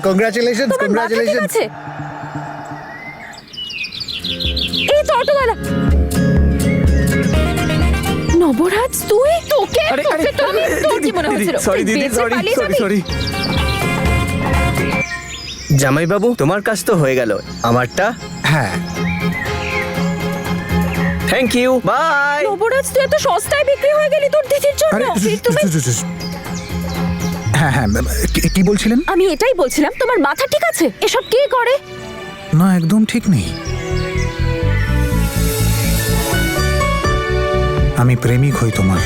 Congratulations, তোমার মাথা ঠিক কংগ্রাচুলেশনস। আছে? এই তো অটোওয়ালা। নবরাজ তুই? তোকে তো আমি তোর কি মনে হচ্ছিল? সরি দিদি, সরি সরি সরি। জামাইবাবু, তোমার কাজ তো হয়ে গেল, আমারটা? হ্যাঁ, থ্যাংক ইউ, বাই। নবরাজ তুই এত সস্তায় বিক্রি হয়ে গেলি তোর দিদির জন্য। আরে তুমি হ্যাঁ হ্যাঁ, কি বলছিলেন? আমি এটাই বলছিলাম, তোমার মাথা ঠিক আছে? এসব কে করে? না, একদম ঠিক নেই। আমি প্রেমিক হই, তোমার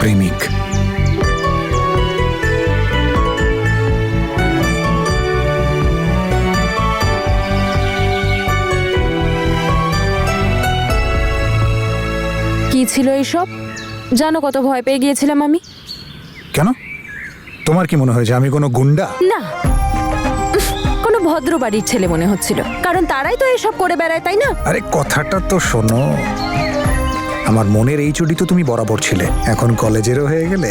প্রেমিক। কি ছিল এইসব? জানো কত ভয় পেয়ে গিয়েছিলাম আমি। কেন? তোমার কি মনে হয় যে আমি কোনো গুন্ডা? না, কোনো ভদ্র বাড়ির ছেলে মনে হচ্ছিল, কারণ তারাই তো এসব করে বেড়ায়, তাই না? আরে কথাটা তো শোনো, আমার মনের এই চুড়ি তো তুমি বরাবর ছিলে, এখন কলেজেরও হয়ে গেলে।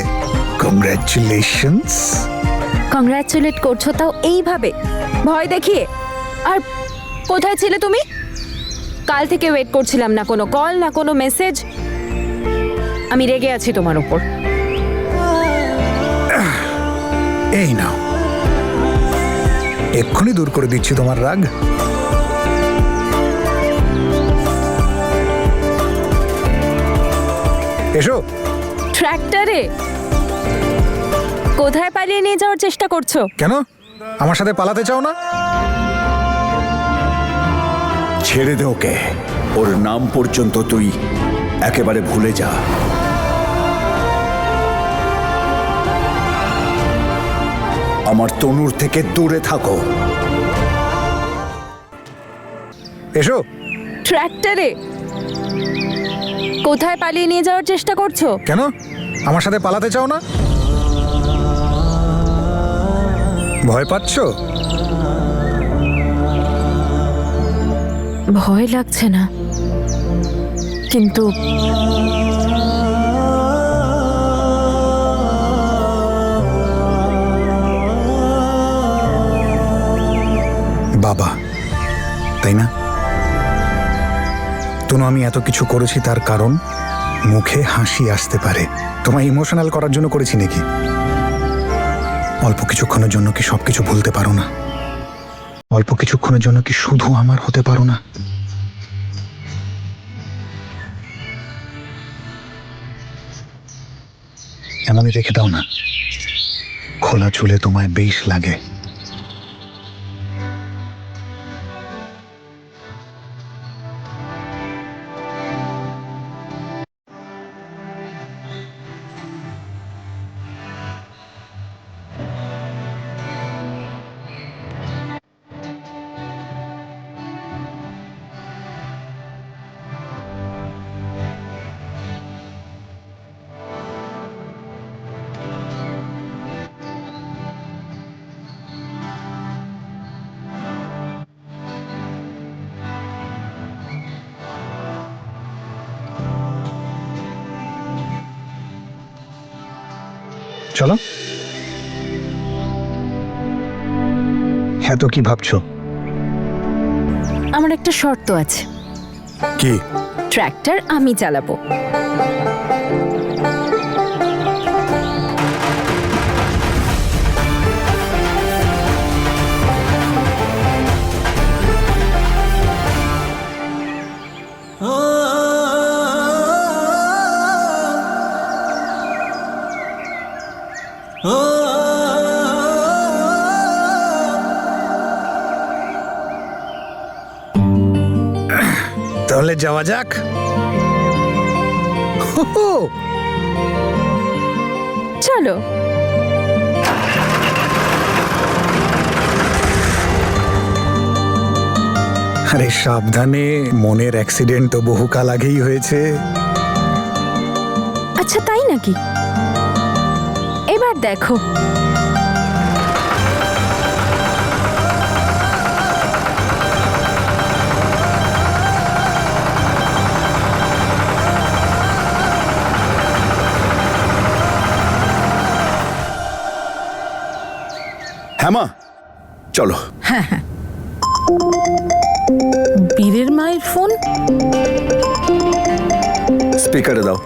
কংগ্রাচুলেশনস। কংগ্রাচুলেট করছো তাও এইভাবে ভয় দেখিয়ে? আর কোথায় ছিলে তুমি? কাল থেকে ওয়েট করছিলাম, না কোনো কল না কোনো মেসেজ। আমি রেগে আছি তোমার উপর। এই নাও, এক্ষুনি দূর করে দিচ্ছি তোমার রাগ। এসো। ট্র্যাক্টরে কোথায় পালিয়ে নিয়ে যাওয়ার চেষ্টা করছো? কেন, আমার সাথে পালাতে চাও না? ছেড়ে দে ওকে, ওর নাম পর্যন্ত তুই একেবারে ভুলে যা। আমার তনুর থেকে দূরে থাকো। এসো। ট্র্যাক্টরে কোথায় পালিয়ে নিয়ে যাওয়ার চেষ্টা করছো? কেন, আমার সাথে পালাতে চাও না? ভয় পাচ্ছো? ভয় লাগছে না, কিন্তু বাবা, তাই না? তনু, আমি এত কিছু করেছি তার কারণ মুখে হাসি আসতে পারে। তোমায় ইমোশনাল করার জন্য করেছি নাকি? অল্প কিছুক্ষণের জন্য কি সবকিছু ভুলতে পারো না? অল্প কিছুক্ষণের জন্য কি শুধু আমার হতে পারো না? এমনই রেখে দাও না, খোলা চুলে তোমায় বেশ লাগে। চলো। হ্যাঁ, তো কি ভাবছো? আমার একটা শর্ত আছে। কি? ট্র্যাক্টর আমি চালাবো। তাহলে যাওয়া যাক। চলো। আরে সাবধানে, মনের অ্যাক্সিডেন্ট তো বহুকাল আগেই হয়েছে। আচ্ছা, তাই নাকি? এবার দেখো। হ্যাঁ মা, চলো। বীরের মায়ের ফোন। স্পিকারে দাও।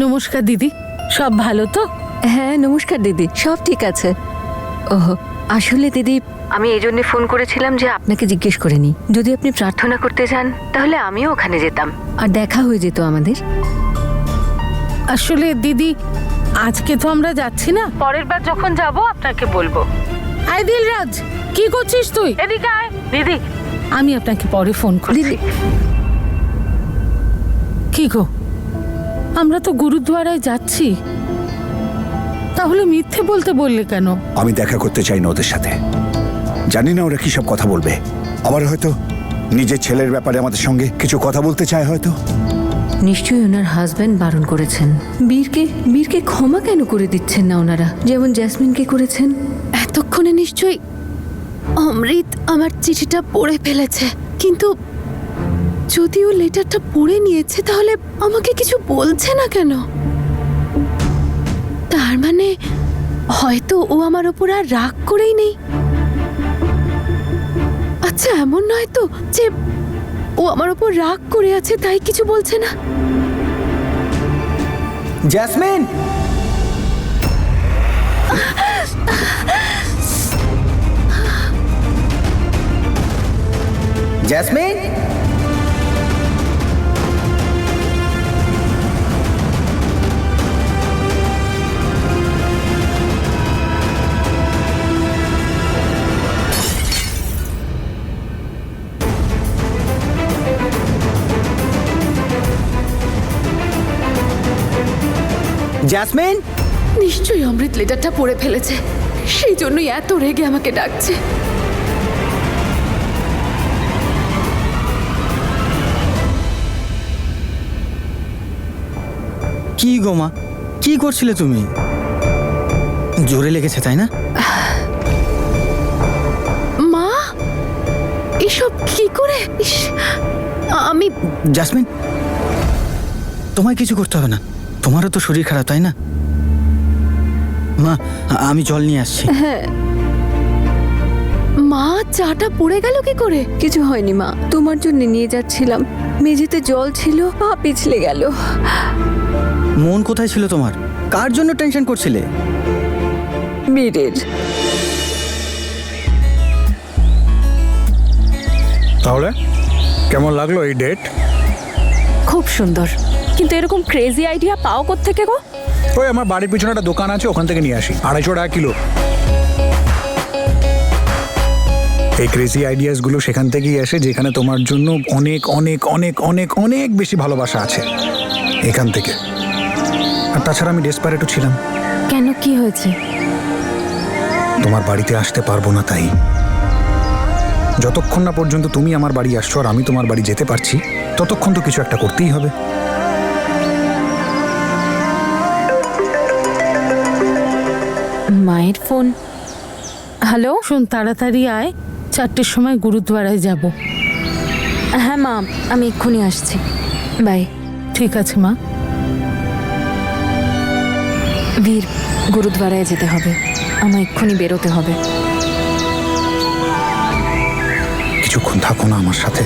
নমস্কার দিদি, সব ভালো তো? হ্যাঁ নমস্কার দিদি, সব ঠিক আছে। ওহো, আসলে দিদি আমি এই জন্য ফোন করেছিলাম যে আপনাকে জিজ্ঞেস করে নি, যদি আপনি প্রার্থনা করতে চান তাহলে আমিও ওখানে যেতাম আর দেখা হয়ে যেত আমাদের। আসলে দিদি আজকে তো আমরা যাচ্ছি না, পরের বার যখন যাব আপনাকে বলবো। আয় দিলরাজ, কি করছিস তুই? এদিকে আয়। দিদি আমি আপনাকে পরে ফোন করি। দিদি কি গো, আমরা তো গুরুদ্বারায় যাচ্ছি, তাহলে মিথ্যে বলতে বললে কেন? আমি দেখা করতে চাই না ওদের সাথে। জানি না ওরা কি সব কথা বলবে। আবার হয়তো নিজের ছেলের ব্যাপারে আমাদের সঙ্গে কিছু কথা বলতে চায় হয়তো। নিশ্চয়ই ওনার হাজবেন্ড বারণ করেছেন। বীরকে ক্ষমা কেন করে দিচ্ছেন না ওনারা, যেমন জ্যাসমিনকে করেছেন? এতক্ষণে নিশ্চয়ই অমৃত আমার চিঠিটা পড়ে ফেলেছে, কিন্তু যদিও লেটারটা পড়ে নিয়েছে তাহলে আমাকে কিছু বলছে না কেন? তার মানে হয়তো ও আমার ওপর আর রাগ করেই নেই। আচ্ছা, এমন নয় তো যে ও আমার ওপর রাগ করে আছে তাই কিছু বলছে না? Jasmine, jasmine, jasmine. নিশ্চয়ই অমৃত লেটারটা পড়ে ফেলেছে, সেই জন্যই এত রেগে আমাকে ডাকছে। কি গো মা, কি করছিলে তুমি? জোরে লেগেছে তাই না? মা, এসব কি করে? ইস, আমি জাসমিন, তোমায় কিছু করতে হবে না, তোমারও তো শরীর খারাপ তাই না? মা, আমি জল নিয়ে আসছি। মা, চাটা পড়ে গেল কি করে? কিছু হয়নি মা, তোমার জন্য নিয়ে যাচ্ছিলাম, মেঝেতে জল ছিল, পা পিছলে গেল। মন কোথায় ছিল তোমার? কার জন্য টেনশন করছিলে? বীরের। তাহলে কেমন লাগলো এই ডেট? খুব সুন্দর, কিন্তু এরকম ক্রেজি আইডিয়া পাও কোত্থেকে গো? ওই আমার বাড়ির পিছনে একটা দোকান আছে, ওখান থেকে নিয়ে আসি, 250 টাকা কিলো। এই ক্রেজি আইডিয়াসগুলো সেখান থেকেই আসে যেখানে তোমার জন্য অনেক অনেক অনেক অনেক অনেক বেশি ভালোবাসা আছে, এখান থেকে। আর তাছাড়া আমি ডেসপারেটও ছিলাম। কেন, কি হয়েছে? তোমার বাড়িতে আসতে পারবো না, তাই যতক্ষণ না পর্যন্ত তুমি আমার বাড়ি আসছো আর আমি তোমার বাড়ি যেতে পারছি ততক্ষণ তো কিছু একটা করতেই হবে। মায়ের ফোন। হ্যালো। শোন, তাড়াতাড়ি আয়, 4টের সময় গুরুদ্বারায় যাব। হ্যাঁ মা, আমি এক্ষুনি আসছি। বাই। ঠিক আছে মা। বীর, গুরুদ্বারায় যেতে হবে, আমার এক্ষুনি বেরোতে হবে। কিছুক্ষণ থাকো না আমার সাথে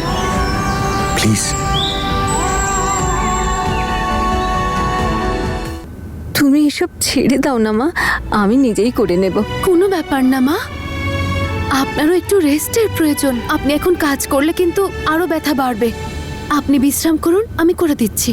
প্লিজ। তুমি এসব ছেড়ে দাও না মা, আমি নিজেই করে নেব। কোনো ব্যাপার না মা, আপনারও একটু রেস্টের প্রয়োজন। আপনি এখন কাজ করলে কিন্তু আরো ব্যথা বাড়বে। আপনি বিশ্রাম করুন, আমি করে দিচ্ছি।